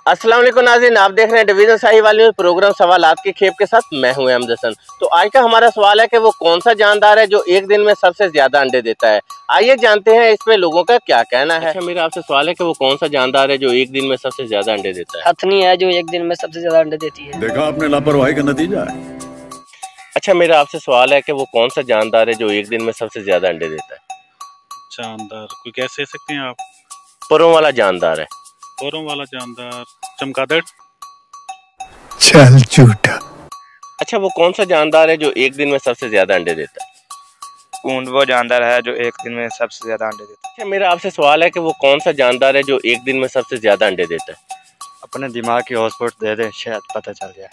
अस्सलाम वालेकुम नाज़रीन, आप देख रहे हैं डिवीज़न साहिवाल न्यूज़ प्रोग्राम सवालात की खेप के साथ मैं हूं अहमद हसन। तो आज का हमारा सवाल है कि वो कौन सा जानदार है जो एक दिन में सबसे ज्यादा अंडे देता है। आइए जानते हैं इसमें लोगों का क्या कहना है। अच्छा, मेरा आपसे सवाल है कि वो कौन सा जानदार है जो एक दिन में सबसे ज्यादा अंडे देता है। हथनी है जो एक दिन में सबसे ज्यादा अंडे देती है। देखा आपने लापरवाही का नतीजा है। अच्छा, मेरा आपसे सवाल है कि वो कौन सा जानदार है जो एक दिन में सबसे ज्यादा अंडे देता है। जानदार कोई कैसे दे सकते हैं आप? परों वाला जानदार है। परों वाला जानदार चमगादड़। चल झूठा। अच्छा, वो कौन सा जानदार है जो एक दिन में सबसे ज्यादा अंडे देता है। ऊंट वो जानदार है जो एक दिन में सबसे ज्यादा अंडे देता है। अच्छा, मेरा आपसे सवाल है कि वो कौन सा जानदार है जो एक दिन में सबसे ज्यादा अंडे देता है। अपने दिमाग की हॉटस्पॉट दे दे, शायद पता चल जाए।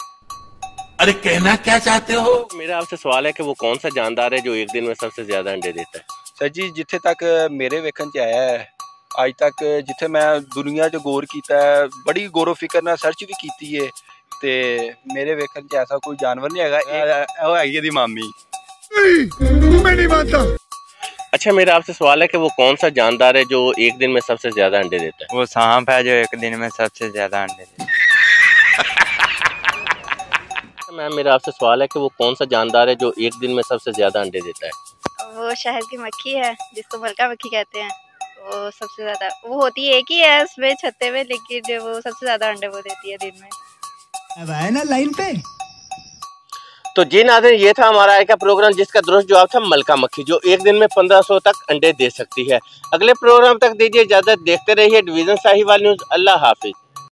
अरे कहना क्या चाहते हो? मेरा आपसे सवाल है कि वो कौन सा जानदार है जो एक दिन में सबसे ज्यादा अंडे देता है। सर जी, जिथे तक मेरे वेखन च आया है अज तक, जिथे मैं दुनिया च गौर किया है, बड़ी गौरो फिक्र नाल सर्च भी की है, ते मेरे वेखन च ऐसा कोई जानवर नहीं है दी मामी। मैं नहीं मानता। अच्छा, मेरा आपसे सवाल है कि वो कौन सा जानदार है जो एक दिन में सबसे ज्यादा अंडे देता है। वो सांप है जो एक दिन में सबसे ज्यादा अंडे देता है। मैम, मेरा आपसे सवाल है कि वो कौन सा जानदार है जो एक दिन में सबसे ज्यादा अंडे देता है। वो शहद की मक्खी है जिसको मलका मक्खी कहते हैं। वो सबसे ज्यादा वो होती है, एक ही है उसमें छत्ते में, लेकिन वो सबसे ज्यादा अंडे वो देती है दिन में। अब आए ना लाइन पे। तो जी नाज़रीन, ये था हमारा आज का प्रोग्राम जिसका दुरुस्त जवाब था मलका मक्खी, जो एक दिन में 1500 तक अंडे दे सकती है। अगले प्रोग्राम तक दीजिए इजाजत, देखते रहिए डिवीज़न साहिवाल न्यूज़। अल्लाह हाफिज।